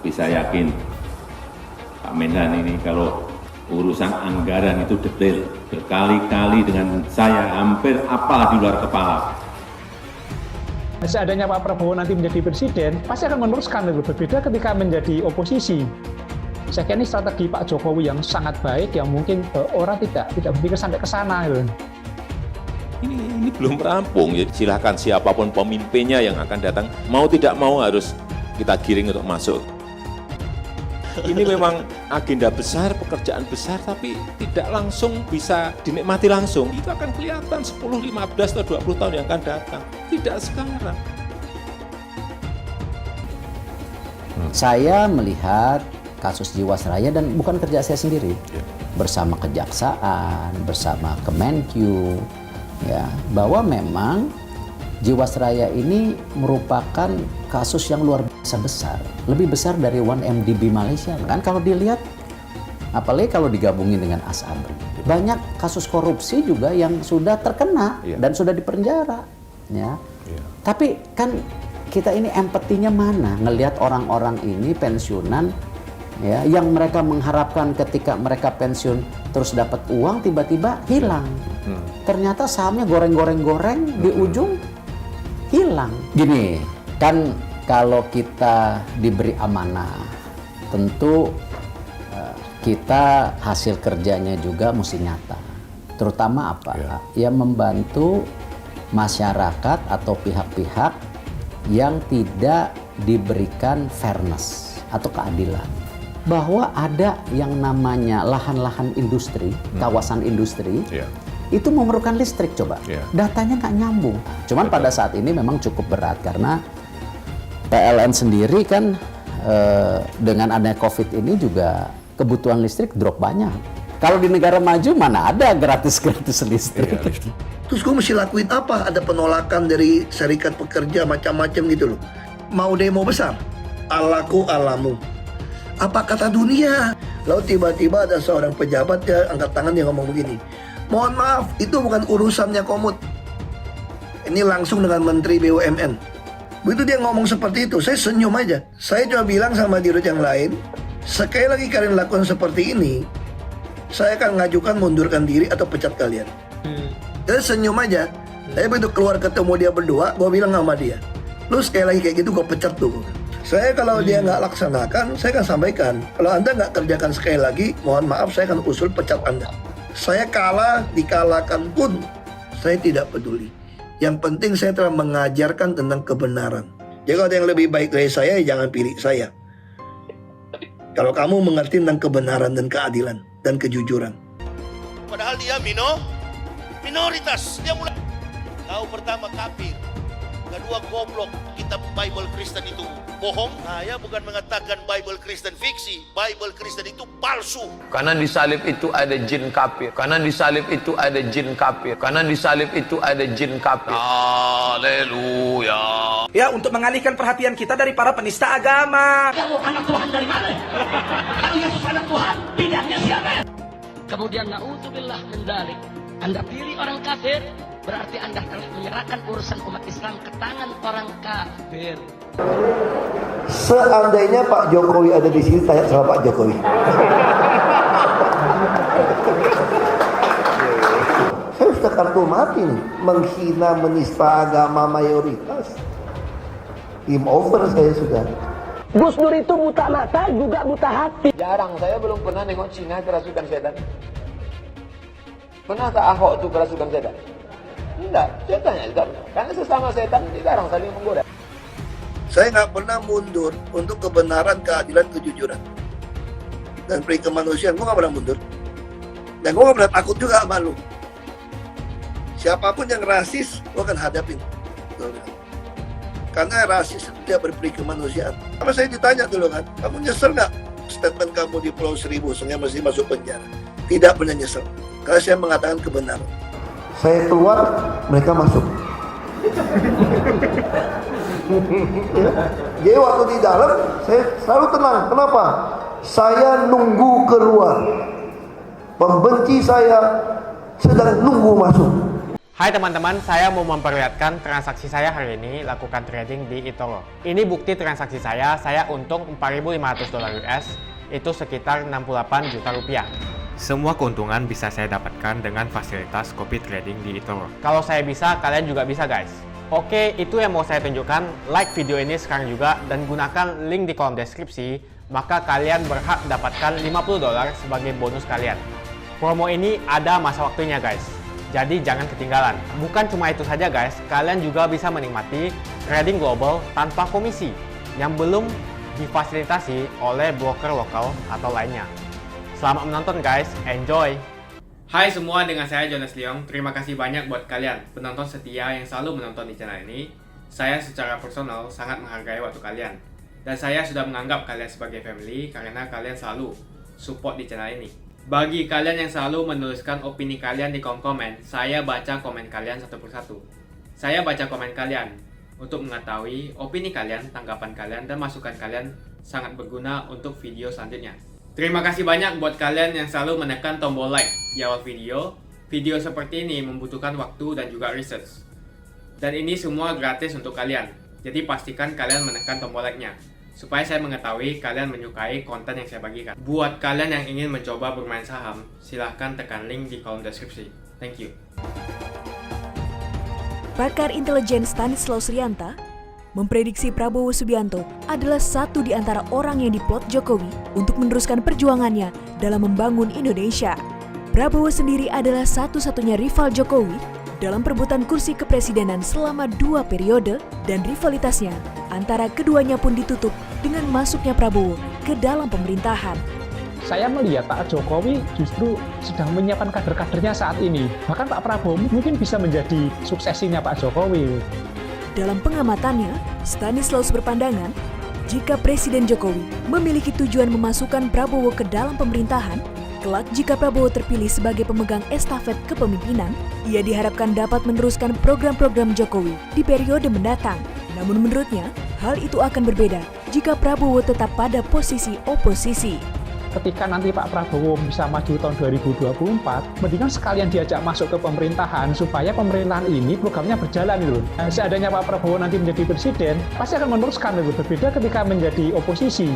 Tapi saya yakin Pak Menhan ini kalau urusan anggaran itu detail, berkali-kali dengan saya hampir apal di luar kepala. Seandainya Pak Prabowo nanti menjadi presiden, pasti akan meneruskan. Berbeda ketika menjadi oposisi. Saya kira ini strategi Pak Jokowi yang sangat baik, yang mungkin orang tidak berpikir sampai ke sana. Ini belum rampung, ya. Silahkan siapapun pemimpinnya yang akan datang, mau tidak mau harus kita giring untuk masuk. Ini memang agenda besar, pekerjaan besar, tapi tidak langsung bisa dinikmati langsung. Itu akan kelihatan 10, 15, atau 20 tahun yang akan datang. Tidak sekarang. Saya melihat kasus Jiwasraya, dan bukan kerja saya sendiri, bersama Kejaksaan, bersama Kemenkyu, ya, bahwa memang Jiwasraya ini merupakan kasus yang luar biasa besar, lebih besar dari 1MDB Malaysia. Kan kalau dilihat, apalagi kalau digabungin dengan Asabri, banyak kasus korupsi juga yang sudah terkena dan sudah dipenjara, ya. Tapi kan kita ini empatinya mana? Ngelihat orang-orang ini pensiunan, ya, yang mereka mengharapkan ketika mereka pensiun terus dapat uang, tiba-tiba hilang. Ternyata sahamnya goreng-goreng-goreng, di ujung hilang. Gini, kan kalau kita diberi amanah, tentu kita hasil kerjanya juga mesti nyata. Terutama apa? Ya membantu masyarakat atau pihak-pihak yang tidak diberikan fairness atau keadilan. Bahwa ada yang namanya lahan-lahan industri, kawasan industri, itu memerlukan listrik, coba. Datanya nggak nyambung. Cuman pada saat ini memang cukup berat karena PLN sendiri kan dengan adanya COVID ini juga kebutuhan listrik drop banyak. Kalau di negara maju mana ada gratis-gratis listrik. Terus gue mesti lakuin apa? Ada penolakan dari serikat pekerja macam-macam gitu loh. Mau demo besar? Alaku alamu. Apa kata dunia? Lalu tiba-tiba ada seorang pejabat, dia angkat tangan, dia ngomong begini. Mohon maaf, itu bukan urusannya Komut. Ini langsung dengan Menteri BUMN. Begitu dia ngomong seperti itu, saya senyum aja. Saya cuma bilang sama dirut yang lain, sekali lagi kalian lakukan seperti ini, saya akan ngajukan mundurkan diri atau pecat kalian. Jadi senyum aja. Saya begitu keluar ketemu dia berdua, gue bilang sama dia, lu sekali lagi kayak gitu gue pecat tuh. Saya kalau dia nggak laksanakan, saya akan sampaikan. Kalau Anda nggak kerjakan sekali lagi, mohon maaf, saya akan usul pecat Anda. Saya kalah, dikalahkan pun saya tidak peduli. Yang penting saya telah mengajarkan tentang kebenaran. Jadi kalau ada yang lebih baik dari saya, jangan pilih saya. Kalau kamu mengerti tentang kebenaran dan keadilan dan kejujuran. Padahal dia minoritas. Dia mulai tahu pertama kafir, kedua goblok. Kitab Bible Kristen itu bohong. Saya bukan mengatakan Bible Kristen fiksi. Bible Kristen itu palsu. Karena di salib itu ada jin kafir. Karena di salib itu ada jin kafir. Karena di salib itu ada jin kafir. Haleluya. Ya, untuk mengalihkan perhatian kita dari para penista agama. Kamu anak Tuhan dari mana? Kalau Yesus anak Tuhan, pilihannya siapa? Kemudian na'udzubillah min dzalik. Anda pilih orang kafir, berarti Anda telah menyerahkan urusan umat Islam ke tangan orang kafir. Seandainya Pak Jokowi ada di sini, tanya sama Pak Jokowi. Saya sudah kartu mati nih, menghina, menista agama mayoritas. Game over saya sudah. Gus Dur itu buta mata juga buta hati. Jarang, saya belum pernah nengok Cina kerasukan setan. Pernah tak Ahok itu kerasukan setan? Enggak, setannya juga. Karena sesama setan dilarang saling menggoda. Saya nggak pernah mundur untuk kebenaran, keadilan, kejujuran, dan peri kemanusiaan. Gue nggak pernah mundur, dan gue nggak pernah takut juga sama lu. Siapapun yang rasis, gue akan hadapin. Karena rasis itu tidak berperi kemanusiaan. Sama saya ditanya dulu kan, kamu nyesel nggak statement kamu di Pulau Seribu sehingga mesti masuk penjara? Tidak pernah nyesel, karena saya mengatakan kebenaran. Saya keluar, mereka masuk. Jadi waktu di dalam saya selalu tenang. Kenapa? Saya nunggu keluar. Pembenci saya sedang nunggu masuk. Hai teman-teman, saya mau memperlihatkan transaksi saya hari ini lakukan trading di eToro. Ini bukti transaksi saya untung $4.500 US, itu sekitar 68 juta rupiah. Semua keuntungan bisa saya dapatkan dengan fasilitas copy trading di eToro. Kalau saya bisa, kalian juga bisa guys. Oke, itu yang mau saya tunjukkan. Like video ini sekarang juga dan gunakan link di kolom deskripsi, maka kalian berhak dapatkan $50 sebagai bonus kalian. Promo ini ada masa waktunya guys. Jadi jangan ketinggalan. Bukan cuma itu saja guys, kalian juga bisa menikmati trading global tanpa komisi yang belum difasilitasi oleh broker lokal atau lainnya. Selamat menonton guys, enjoy! Hai semua, dengan saya Jonas Leong. Terima kasih banyak buat kalian penonton setia yang selalu menonton di channel ini. Saya secara personal sangat menghargai waktu kalian. Dan saya sudah menganggap kalian sebagai family karena kalian selalu support di channel ini. Bagi kalian yang selalu menuliskan opini kalian di kolom komen, saya baca komen kalian satu persatu. Saya baca komen kalian untuk mengetahui opini kalian, tanggapan kalian, dan masukan kalian sangat berguna untuk video selanjutnya. Terima kasih banyak buat kalian yang selalu menekan tombol like di awal video. Video seperti ini membutuhkan waktu dan juga research. Dan ini semua gratis untuk kalian. Jadi pastikan kalian menekan tombol like-nya supaya saya mengetahui kalian menyukai konten yang saya bagikan. Buat kalian yang ingin mencoba bermain saham, silahkan tekan link di kolom deskripsi. Thank you. Pakar intelijen Stanislaus Rianta memprediksi Prabowo Subianto adalah satu di antara orang yang diplot Jokowi untuk meneruskan perjuangannya dalam membangun Indonesia. Prabowo sendiri adalah satu-satunya rival Jokowi dalam perebutan kursi kepresidenan selama 2 periode, dan rivalitasnya antara keduanya pun ditutup dengan masuknya Prabowo ke dalam pemerintahan. Saya melihat Pak Jokowi justru sedang menyiapkan kader-kadernya saat ini. Bahkan Pak Prabowo mungkin bisa menjadi suksesinya Pak Jokowi. Dalam pengamatannya, Stanislaus berpandangan, jika Presiden Jokowi memiliki tujuan memasukkan Prabowo ke dalam pemerintahan, kelak jika Prabowo terpilih sebagai pemegang estafet kepemimpinan, ia diharapkan dapat meneruskan program-program Jokowi di periode mendatang. Namun menurutnya, hal itu akan berbeda jika Prabowo tetap pada posisi oposisi. Ketika nanti Pak Prabowo bisa maju tahun 2024, mendingan sekalian diajak masuk ke pemerintahan supaya pemerintahan ini programnya berjalan gitu. Seandainya Pak Prabowo nanti menjadi presiden, pasti akan meneruskan gitu. Berbeda ketika menjadi oposisi.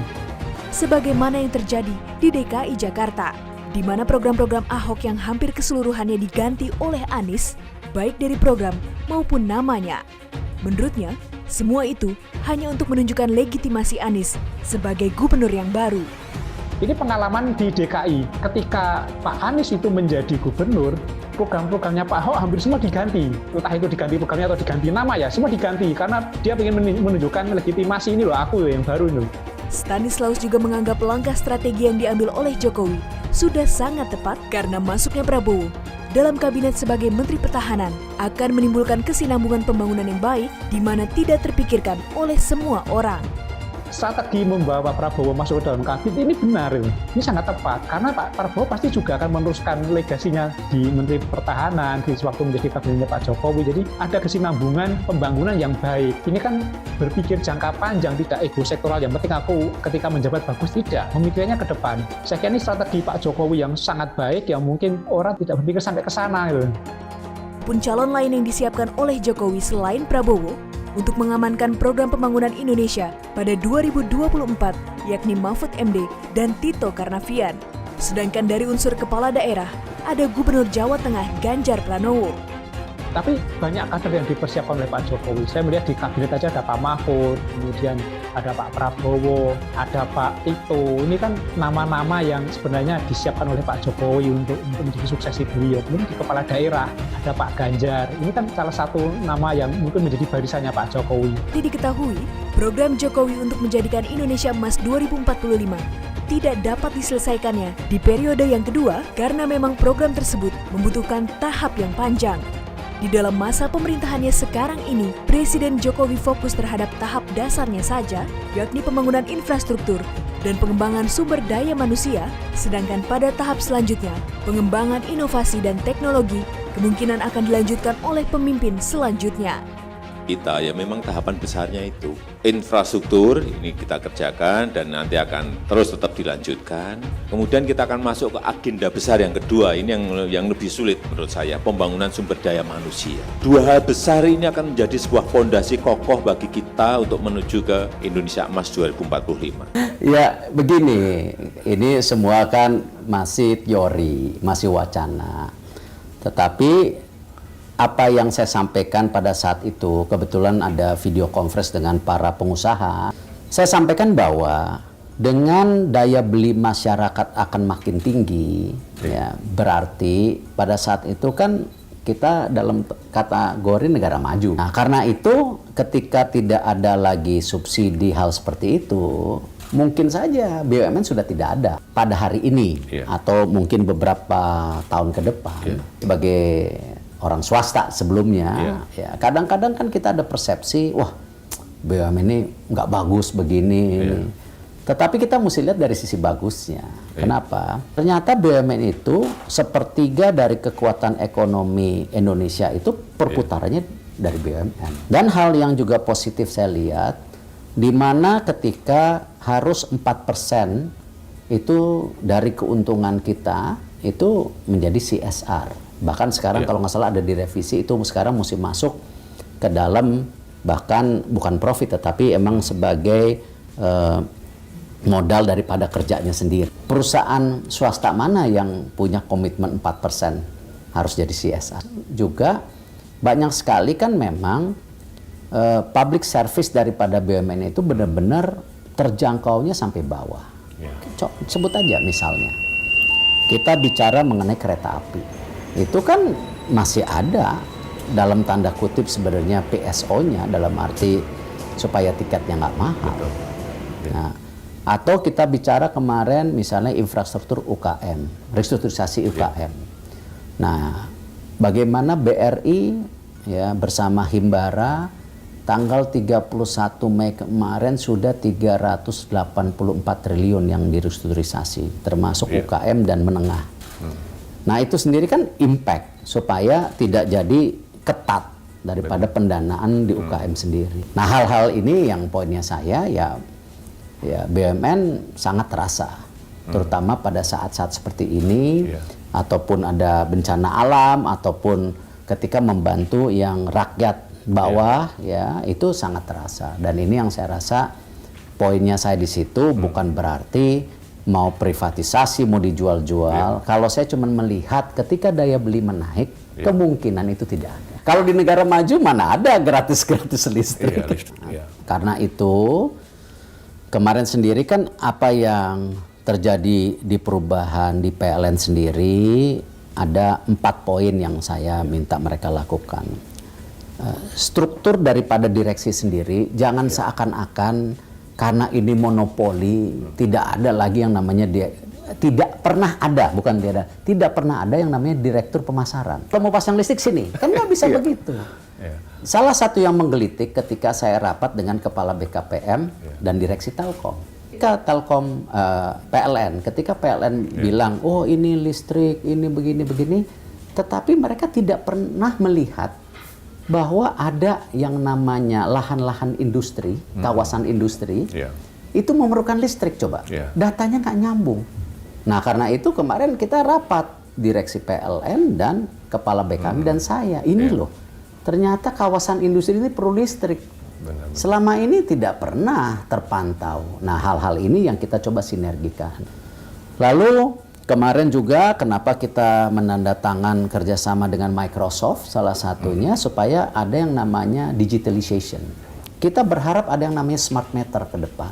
Sebagaimana yang terjadi di DKI Jakarta, di mana program-program Ahok yang hampir keseluruhannya diganti oleh Anies, baik dari program maupun namanya. Menurutnya, semua itu hanya untuk menunjukkan legitimasi Anies sebagai gubernur yang baru. Ini pengalaman di DKI, ketika Pak Anies itu menjadi gubernur, program-programnya Pak Ahok hampir semua diganti. Entah itu diganti programnya atau diganti nama ya, semua diganti. Karena dia ingin menunjukkan legitimasi, ini loh aku yang baru ini. Stanislaus juga menganggap langkah strategi yang diambil oleh Jokowi sudah sangat tepat karena masuknya Prabowo dalam kabinet sebagai Menteri Pertahanan akan menimbulkan kesinambungan pembangunan yang baik di mana tidak terpikirkan oleh semua orang. Strategi membawa Prabowo masuk ke dalam kabinet ini benar, ini sangat tepat karena Pak Prabowo pasti juga akan meneruskan legasinya di Menteri Pertahanan di waktu menjadi kabinetnya Pak Jokowi. Jadi ada kesinambungan pembangunan yang baik. Ini kan berpikir jangka panjang, tidak ego sektoral. Yang penting aku ketika menjabat bagus, tidak, memikirnya ke depan. Saya kira ini strategi Pak Jokowi yang sangat baik yang mungkin orang tidak berpikir sampai ke sana gitu. Pun calon lain yang disiapkan oleh Jokowi selain Prabowo untuk mengamankan program pembangunan Indonesia pada 2024, yakni Mahfud MD dan Tito Karnavian. Sedangkan dari unsur kepala daerah, ada Gubernur Jawa Tengah Ganjar Pranowo. Tapi banyak kader yang dipersiapkan oleh Pak Jokowi. Saya melihat di kabinet aja ada Pak Mahfud, kemudian ada Pak Prabowo, ada Pak Tito. Ini kan nama-nama yang sebenarnya disiapkan oleh Pak Jokowi untuk menjadi suksesi beliau. Kemudian di kepala daerah ada Pak Ganjar. Ini kan salah satu nama yang mungkin menjadi barisannya Pak Jokowi. Diketahui, program Jokowi untuk menjadikan Indonesia Emas 2045 tidak dapat diselesaikannya di periode yang kedua karena memang program tersebut membutuhkan tahap yang panjang. Di dalam masa pemerintahannya sekarang ini, Presiden Jokowi fokus terhadap tahap dasarnya saja, yakni pembangunan infrastruktur dan pengembangan sumber daya manusia, sedangkan pada tahap selanjutnya, pengembangan inovasi dan teknologi kemungkinan akan dilanjutkan oleh pemimpin selanjutnya. kita, ya memang tahapan besarnya itu. Infrastruktur ini kita kerjakan dan nanti akan terus tetap dilanjutkan. Kemudian kita akan masuk ke agenda besar yang kedua, ini yang lebih sulit menurut saya, pembangunan sumber daya manusia. Dua hal besar ini akan menjadi sebuah fondasi kokoh bagi kita untuk menuju ke Indonesia Emas 2045. Ya begini, ini semua kan masih teori, masih wacana. Tetapi apa yang saya sampaikan pada saat itu, kebetulan ada video conference dengan para pengusaha, saya sampaikan bahwa dengan daya beli masyarakat akan makin tinggi, ya, berarti pada saat itu kan kita dalam kategori negara maju. Nah, karena itu ketika tidak ada lagi subsidi hal seperti itu, mungkin saja BUMN sudah tidak ada pada hari ini, atau mungkin beberapa tahun ke depan. Sebagai orang swasta sebelumnya, ya kadang-kadang kan kita ada persepsi, wah BUMN ini nggak bagus begini. Tetapi kita mesti lihat dari sisi bagusnya. Kenapa? Ternyata BUMN itu sepertiga dari kekuatan ekonomi Indonesia itu perputarannya dari BUMN. Dan hal yang juga positif saya lihat, di mana ketika harus 4% itu dari keuntungan kita itu menjadi CSR. Bahkan sekarang kalau nggak salah ada di revisi itu sekarang mesti masuk ke dalam, bahkan bukan profit tetapi emang sebagai modal daripada kerjanya sendiri. Perusahaan swasta mana yang punya komitmen 4% harus jadi CSR? Juga banyak sekali kan memang public service daripada BUMN itu benar-benar terjangkaunya sampai bawah. Sebut aja misalnya, kita bicara mengenai kereta api. Itu kan masih ada dalam tanda kutip sebenarnya PSO-nya, dalam arti supaya tiketnya nggak mahal. Nah, atau kita bicara kemarin misalnya infrastruktur UKM, restrukturisasi UKM. Nah, bagaimana BRI ya bersama Himbara tanggal 31 Mei kemarin sudah 384 triliun yang direstrukturisasi, termasuk UKM dan menengah. Nah itu sendiri kan impact supaya tidak jadi ketat daripada pendanaan di UKM sendiri. Nah hal-hal ini yang poinnya saya ya BUMN sangat terasa, terutama pada saat-saat seperti ini, ataupun ada bencana alam, ataupun ketika membantu yang rakyat bawah, ya itu sangat terasa. Dan ini yang saya rasa poinnya saya di situ bukan berarti mau privatisasi, mau dijual-jual. Kalau saya cuma melihat ketika daya beli menaik, kemungkinan itu tidak ada. Kalau di negara maju mana ada gratis-gratis listrik. Karena itu kemarin sendiri kan apa yang terjadi di perubahan di PLN sendiri, ada 4 poin yang saya minta mereka lakukan. Struktur daripada direksi sendiri jangan seakan-akan karena ini monopoli, tidak ada lagi yang namanya tidak pernah ada, bukan tidak pernah ada yang namanya direktur pemasaran. Kalau mau pasang listrik sini, kan nggak bisa begitu. Salah satu yang menggelitik ketika saya rapat dengan kepala BKPM dan direksi Telkom. Ketika Telkom ketika PLN bilang, oh ini listrik, ini begini-begini, tetapi mereka tidak pernah melihat bahwa ada yang namanya lahan-lahan industri, kawasan industri, itu memerlukan listrik coba. Datanya nggak nyambung. Nah karena itu kemarin kita rapat direksi PLN dan kepala BKM dan saya, ini loh, ternyata kawasan industri ini perlu listrik. Selama ini tidak pernah terpantau. Nah hal-hal ini yang kita coba sinergikan. Lalu kemarin juga kenapa kita menandatangan kerjasama dengan Microsoft, salah satunya supaya ada yang namanya digitalization. Kita berharap ada yang namanya smart meter ke depan.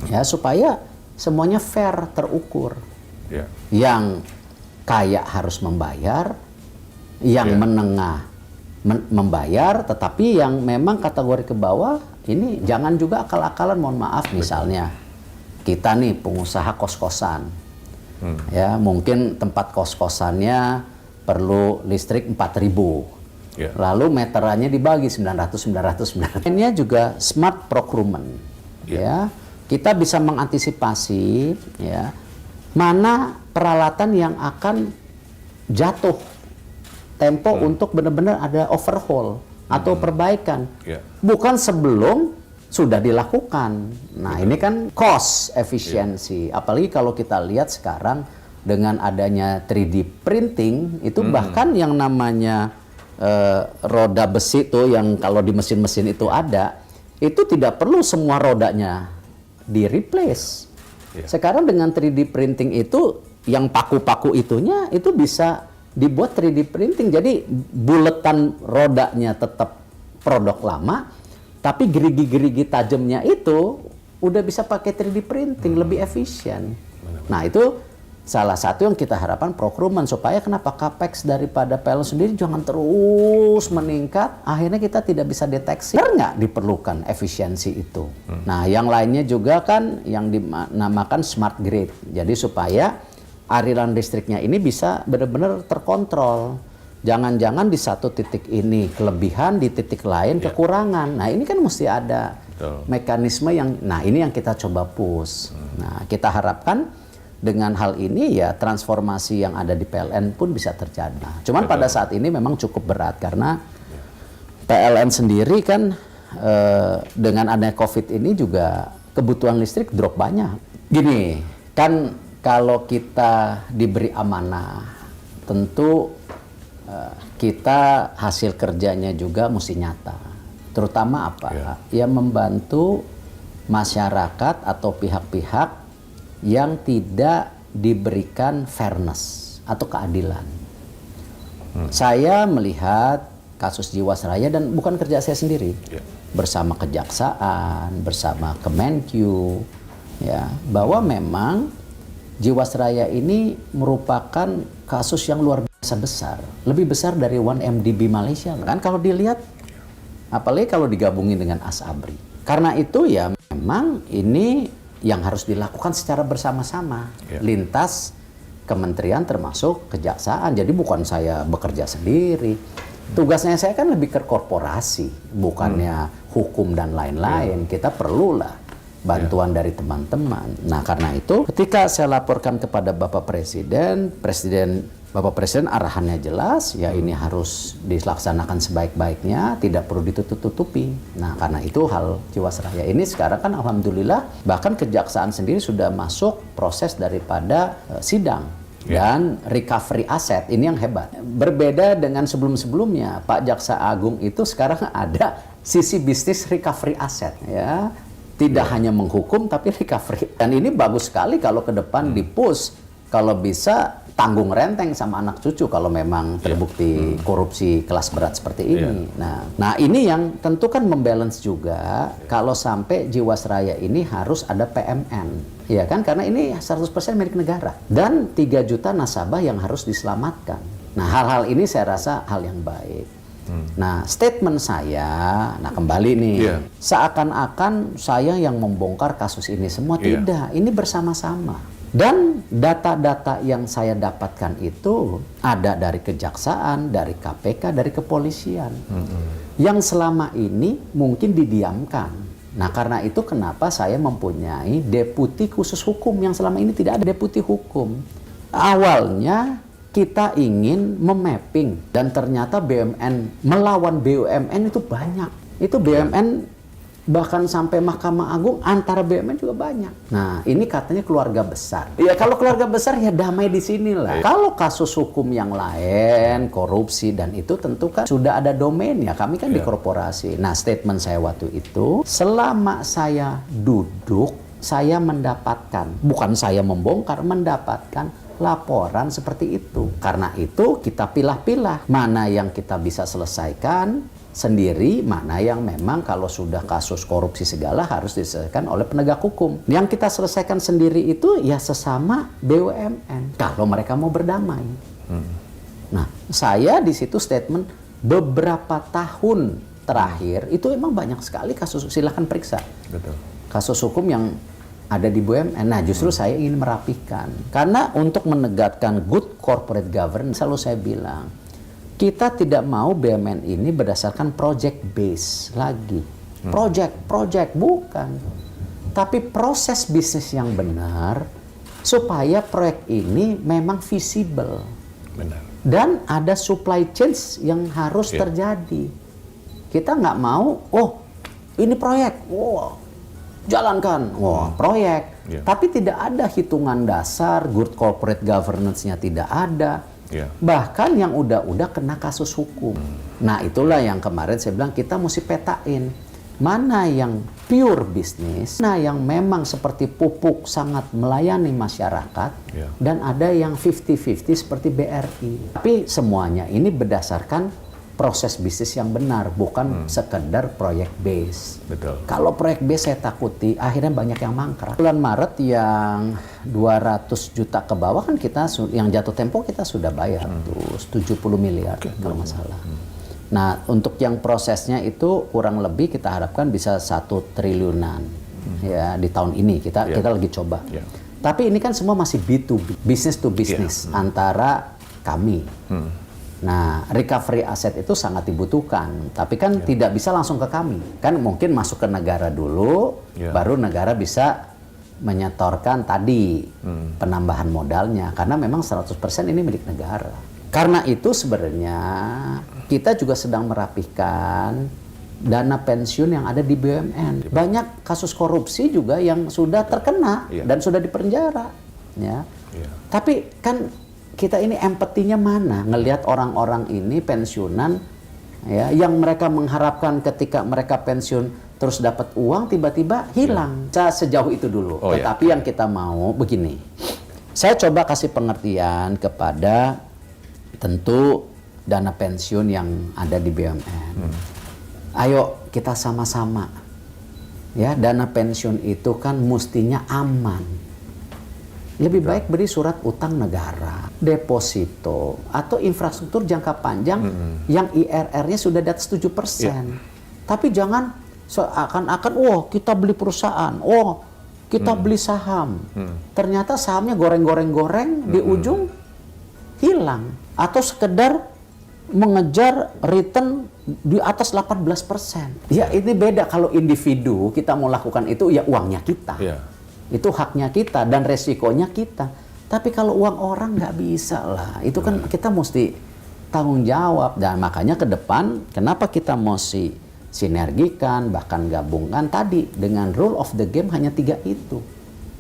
Ya, supaya semuanya fair, terukur. Yang kaya harus membayar, yang menengah membayar, tetapi yang memang kategori ke bawah ini jangan juga akal-akalan, mohon maaf. Misalnya kita nih pengusaha kos-kosan. Ya, mungkin tempat kos-kosannya perlu listrik 4.000. Lalu meterannya dibagi 900. Ini juga smart procurement. Ya, kita bisa mengantisipasi ya mana peralatan yang akan jatuh tempo untuk benar-benar ada overhaul. atau perbaikan, bukan sebelum sudah dilakukan. Nah, ini kan cost efisiensi. Apalagi kalau kita lihat sekarang dengan adanya 3D printing, itu bahkan yang namanya roda besi tuh yang kalau di mesin-mesin itu ada, itu tidak perlu semua rodanya di-replace. Sekarang dengan 3D printing itu, yang paku-paku itunya itu bisa dibuat 3D printing, jadi buletan rodanya tetap produk lama, tapi gerigi-gerigi tajamnya itu udah bisa pakai 3D printing, lebih efisien. Nah, itu salah satu yang kita harapkan procurement, supaya kenapa capex daripada PLN sendiri jangan terus meningkat, akhirnya kita tidak bisa deteksi. Benar nggak diperlukan efisiensi itu? Nah, yang lainnya juga kan yang dinamakan smart grid, jadi supaya aliran listriknya ini bisa benar-benar terkontrol. Jangan-jangan di satu titik ini kelebihan, di titik lain kekurangan. Nah, ini kan mesti ada mekanisme yang, nah ini yang kita coba push. Nah, kita harapkan dengan hal ini ya transformasi yang ada di PLN pun bisa terjadi. Nah, cuman pada saat ini memang cukup berat karena PLN sendiri kan dengan adanya COVID ini juga kebutuhan listrik drop banyak. Gini, kan kalau kita diberi amanah, tentu kita hasil kerjanya juga mesti nyata. Terutama apa? Ya membantu masyarakat atau pihak-pihak yang tidak diberikan fairness atau keadilan. Saya melihat kasus Jiwasraya, dan bukan kerja saya sendiri, bersama Kejaksaan, bersama Kemenkyu, ya, bahwa memang Jiwasraya ini merupakan kasus yang luar biasa besar, lebih besar dari 1MDB Malaysia. Kan kalau dilihat, apalagi kalau digabungin dengan Asabri. Karena itu ya memang ini yang harus dilakukan secara bersama-sama, lintas kementerian termasuk Kejaksaan. Jadi bukan saya bekerja sendiri. Tugasnya saya kan lebih ke korporasi, bukannya hukum dan lain-lain. Kita perlulah bantuan dari teman-teman. Nah, karena itu ketika saya laporkan kepada Bapak Presiden, Bapak Presiden arahannya jelas, ya ini harus dilaksanakan sebaik-baiknya, tidak perlu ditutup-tutupi. Nah, karena itu hal Jiwasraya ini sekarang kan alhamdulillah bahkan Kejaksaan sendiri sudah masuk proses daripada sidang dan recovery aset. Ini yang hebat. Berbeda dengan sebelum-sebelumnya, Pak Jaksa Agung itu sekarang ada sisi bisnis recovery aset, ya. Tidak hanya menghukum, tapi recovery. Dan ini bagus sekali kalau ke depan di-push. Kalau bisa tanggung renteng sama anak cucu kalau memang terbukti korupsi kelas berat seperti ini. Nah, ini yang tentu kan membalance juga kalau sampai Jiwasraya ini harus ada PMN. Ya kan? Karena ini 100% milik negara. Dan 3 juta nasabah yang harus diselamatkan. Nah, hal-hal ini saya rasa hal yang baik. Nah, statement saya, nah kembali nih, seakan-akan saya yang membongkar kasus ini semua. Tidak, ini bersama-sama. Dan data-data yang saya dapatkan itu ada dari Kejaksaan, dari KPK, dari kepolisian. Yang selama ini mungkin didiamkan. Nah, karena itu kenapa saya mempunyai deputi khusus hukum yang selama ini tidak ada deputi hukum. Awalnya kita ingin memapping, dan ternyata BUMN melawan BUMN itu banyak. Itu BUMN bahkan sampai Mahkamah Agung, antara BUMN juga banyak. Nah, ini katanya keluarga besar. Ya kalau keluarga besar ya damai di sini lah. Kalau kasus hukum yang lain, korupsi dan itu tentu kan sudah ada domainnya. Kami kan di korporasi. Nah, statement saya waktu itu, selama saya duduk, saya mendapatkan, bukan saya membongkar, mendapatkan laporan seperti itu. Karena itu kita pilah-pilah mana yang kita bisa selesaikan sendiri, mana yang memang kalau sudah kasus korupsi segala harus diselesaikan oleh penegak hukum. Yang kita selesaikan sendiri itu ya sesama BUMN kalau mereka mau berdamai. Nah, saya di situ statement beberapa tahun terakhir itu emang banyak sekali kasus, silahkan periksa. Kasus hukum yang ada di BUMN. Nah, justru saya ingin merapikan. Karena untuk menegakkan good corporate governance, selalu saya bilang, kita tidak mau BUMN ini berdasarkan project base lagi. Project, bukan. Tapi proses bisnis yang benar, supaya proyek ini memang visible. Dan ada supply chain yang harus terjadi. Kita nggak mau, oh ini proyek, wow, jalankan, wah proyek. Tapi tidak ada hitungan dasar, good corporate governance-nya tidak ada. Bahkan yang udah kena kasus hukum. Nah itulah yang kemarin saya bilang kita mesti petain. Mana yang pure bisnis, mana yang memang seperti pupuk sangat melayani masyarakat, dan ada yang 50-50 seperti BRI. Tapi semuanya ini berdasarkan proses bisnis yang benar, bukan sekedar proyek base. Betul. Kalau proyek base saya takuti akhirnya banyak yang mangkrak. Bulan Maret yang 200 juta ke bawah kan kita, yang jatuh tempo kita sudah bayar tuh 70 miliar kalau nggak salah. Nah, untuk yang prosesnya itu kurang lebih kita harapkan bisa 1 triliunan ya di tahun ini kita lagi coba. Tapi ini kan semua masih B2B, business to business antara kami. Nah, recovery aset itu sangat dibutuhkan, tapi kan tidak bisa langsung ke kami. Kan mungkin masuk ke negara dulu, baru negara bisa menyetorkan tadi penambahan modalnya, karena memang 100% ini milik negara. Karena itu sebenarnya kita juga sedang merapihkan dana pensiun yang ada di BUMN. Banyak kasus korupsi juga yang sudah terkena dan sudah dipenjara. Ya. Tapi kan kita ini empatinya mana? Ngelihat orang-orang ini pensiunan, ya, yang mereka mengharapkan ketika mereka pensiun terus dapat uang tiba-tiba hilang. Sejauh itu dulu. Tetapi yang kita mau begini. Saya coba kasih pengertian kepada tentu dana pensiun yang ada di BUMN. Ayo kita sama-sama. Ya, dana pensiun itu kan mestinya aman. Lebih baik beri surat utang negara, deposito, atau infrastruktur jangka panjang yang IRR-nya sudah di atas 7%. Tapi jangan seakan-akan, oh kita beli perusahaan, oh kita beli saham. Ternyata sahamnya goreng-goreng-goreng, di ujung hilang. Atau sekedar mengejar return di atas 18%. Ya ini beda, kalau individu kita mau lakukan itu ya uangnya kita. Itu haknya kita dan resikonya kita. Tapi kalau uang orang nggak bisa lah. Itu kan kita mesti tanggung jawab. Dan makanya ke depan kenapa kita mesti sinergikan, bahkan gabungkan tadi dengan rule of the game hanya 3 itu.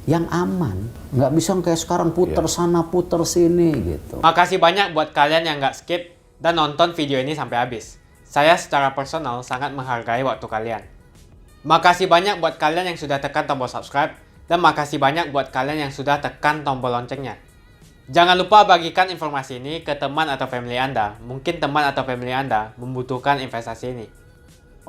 Yang aman, nggak bisa kayak sekarang puter sana puter sini gitu. Makasih banyak buat kalian yang nggak skip dan nonton video ini sampai habis. Saya secara personal sangat menghargai waktu kalian. Makasih banyak buat kalian yang sudah tekan tombol subscribe, dan makasih banyak buat kalian yang sudah tekan tombol loncengnya. Jangan lupa bagikan informasi ini ke teman atau family Anda. Mungkin teman atau family Anda membutuhkan investasi ini.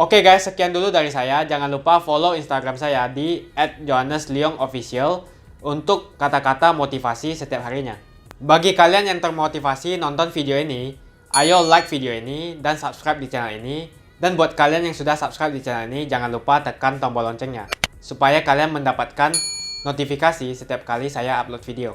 Oke guys, sekian dulu dari saya. Jangan lupa follow Instagram saya di @johannesleongofficial untuk kata-kata motivasi setiap harinya. Bagi kalian yang termotivasi nonton video ini, ayo like video ini dan subscribe di channel ini. Dan buat kalian yang sudah subscribe di channel ini, jangan lupa tekan tombol loncengnya supaya kalian mendapatkan notifikasi setiap kali saya upload video.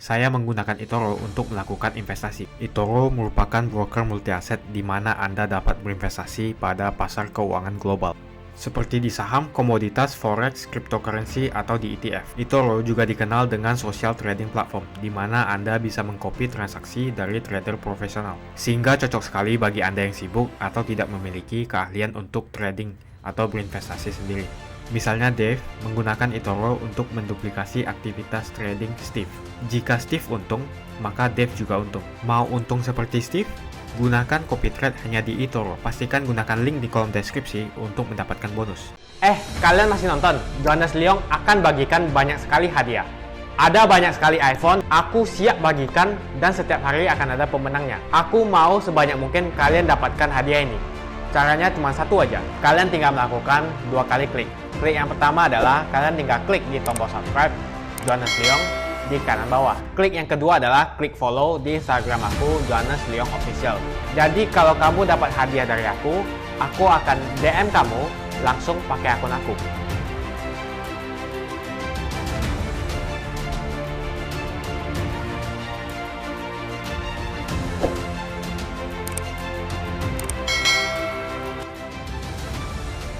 Saya menggunakan eToro untuk melakukan investasi. eToro merupakan broker multi aset di mana Anda dapat berinvestasi pada pasar keuangan global, seperti di saham, komoditas, forex, cryptocurrency, atau di ETF. eToro juga dikenal dengan social trading platform, di mana Anda bisa mengcopy transaksi dari trader profesional, sehingga cocok sekali bagi Anda yang sibuk atau tidak memiliki keahlian untuk trading atau berinvestasi sendiri. Misalnya Dave menggunakan eToro untuk menduplikasi aktivitas trading Steve. Jika Steve untung, maka Dave juga untung. Mau untung seperti Steve? Gunakan copy trade hanya di eToro. Pastikan gunakan link di kolom deskripsi untuk mendapatkan bonus. Kalian masih nonton? Johannes Leong akan bagikan banyak sekali hadiah. Ada banyak sekali iPhone, aku siap bagikan dan setiap hari akan ada pemenangnya. Aku mau sebanyak mungkin kalian dapatkan hadiah ini. Caranya cuma satu aja, kalian tinggal melakukan 2 kali klik. Klik yang pertama adalah kalian tinggal klik di tombol subscribe Johannes Leong di kanan bawah. Klik yang kedua adalah klik follow di Instagram aku Johannes Leong Official. Jadi kalau kamu dapat hadiah dari aku akan DM kamu langsung pakai akun aku.